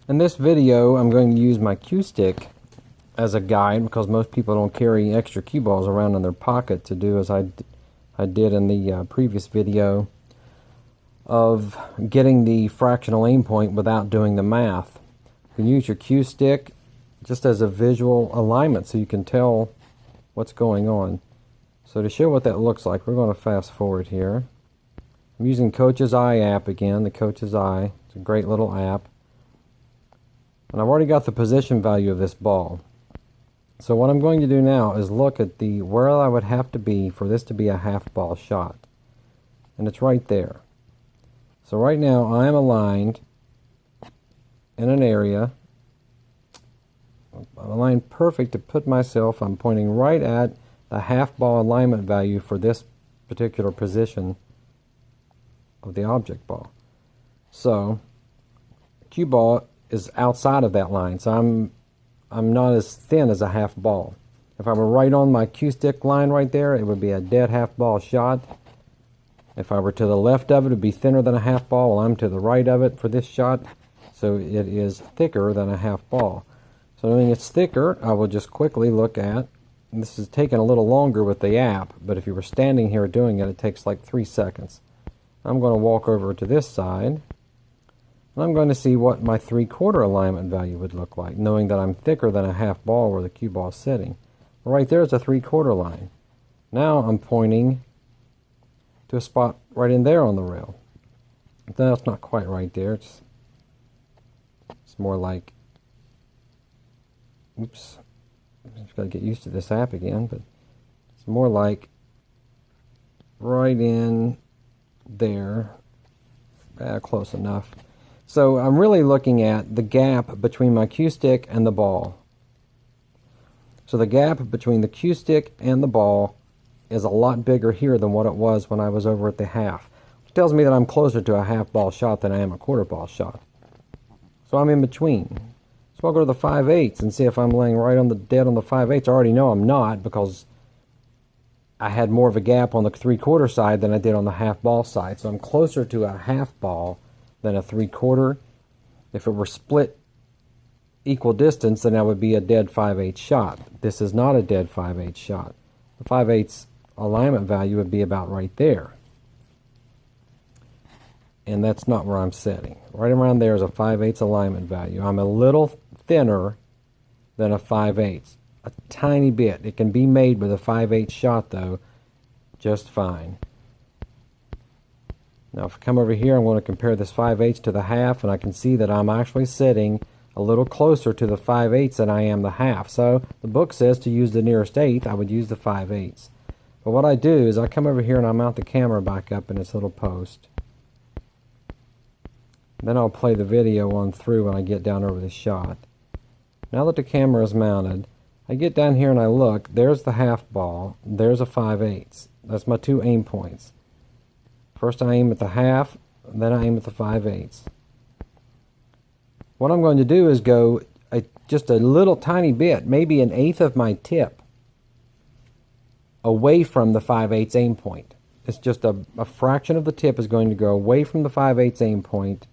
In this video, I'm going to use my cue stick as a guide because most people don't carry extra cue balls around in their pocket to do as I did in the previous video of getting the fractional aim point without doing the math. You can use your cue stick just as a visual alignment so you can tell what's going on. So to show what that looks like, we're going to fast forward here. I'm using Coach's Eye app again, the Coach's Eye. It's a great little app. And I've already got the position value of this ball. So what I'm going to do now is look at where I would have to be for this to be a half ball shot. And it's right there. So right now I am aligned in an area. I'm aligned perfect to put myself, I'm pointing right at the half ball alignment value for this particular position of the object ball. So cue ball is outside of that line, so I'm not as thin as a half ball. If I were right on my cue stick line right there, it would be a dead half ball shot. If I were to the left of it, it would be thinner than a half ball. Well, I'm to the right of it for this shot, so it is thicker than a half ball. So knowing it's thicker, I will just quickly look at, and this is taking a little longer with the app, but if you were standing here doing it, it takes like 3 seconds. I'm going to walk over to this side, and I'm going to see what my 3/4 alignment value would look like, knowing that I'm thicker than a half ball where the cue ball is sitting. Right there is a 3/4 line. Now I'm pointing to a spot right in there on the rail. That's not quite right there. It's more like, oops, I've got to get used to this app again, but it's more like right in there. Close enough. So I'm really looking at the gap between my cue stick and the ball. So the gap between the cue stick and the ball is a lot bigger here than what it was when I was over at the half, which tells me that I'm closer to a half ball shot than I am a quarter ball shot. So I'm in between. So I'll go to the 5/8 and see if I'm laying right on the dead on the 5/8. I already know I'm not because I had more of a gap on the 3/4 side than I did on the half ball side. So I'm closer to a half ball than a 3/4. If it were split equal distance, then that would be a dead 5/8 shot. This is not a dead 5/8 shot. The 5/8 alignment value would be about right there. And that's not where I'm setting. Right around there is a 5/8 alignment value. I'm a little thinner than a 5/8. A tiny bit. It can be made with a 5/8 shot though, just fine. Now if I come over here, I'm going to compare this 5/8 to the half, and I can see that I'm actually sitting a little closer to the 5/8 than I am the half. So the book says to use the nearest eighth, I would use the 5/8. But what I do is I come over here and I mount the camera back up in its little post. Then I'll play the video on through when I get down over the shot. Now that the camera is mounted, I get down here and I look. There's the half ball. There's a 5/8. That's my two aim points. First I aim at the half, then I aim at the 5/8. What I'm going to do is go just a little tiny bit, maybe an eighth of my tip, away from the 5/8 aim point. It's just a fraction of the tip is going to go away from the 5/8 aim point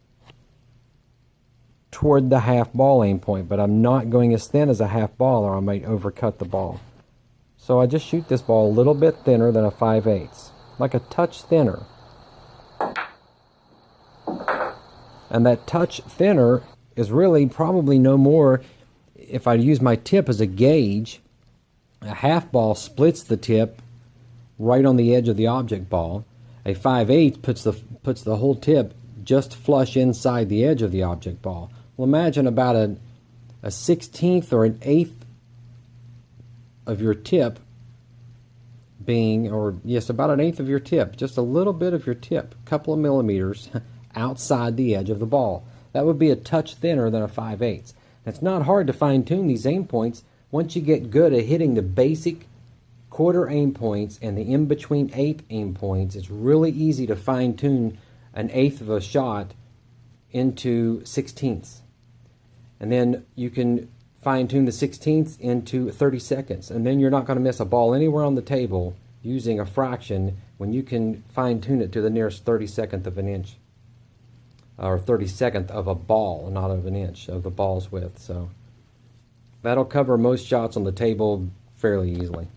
toward the half ball aim point, but I'm not going as thin as a half ball or I might overcut the ball. So I just shoot this ball a little bit thinner than a 5/8, like a touch thinner. And that touch thinner is really probably no more, if I use my tip as a gauge, a half ball splits the tip right on the edge of the object ball. A 5/8 puts the whole tip just flush inside the edge of the object ball. Well, imagine about a 16th or an eighth of your tip being, or yes, about an eighth of your tip, just a little bit of your tip, a couple of millimeters outside the edge of the ball. That would be a touch thinner than a 5/8. It's not hard to fine tune these aim points once you get good at hitting the basic quarter aim points and the in-between eighth aim points. It's really easy to fine tune an eighth of a shot into 16ths. And then you can fine tune the 16ths into 30 seconds. And then you're not going to miss a ball anywhere on the table using a fraction when you can fine tune it to the nearest 32nd of an inch. or 32nd of a ball, not of an inch, of the ball's width. So that'll cover most shots on the table fairly easily.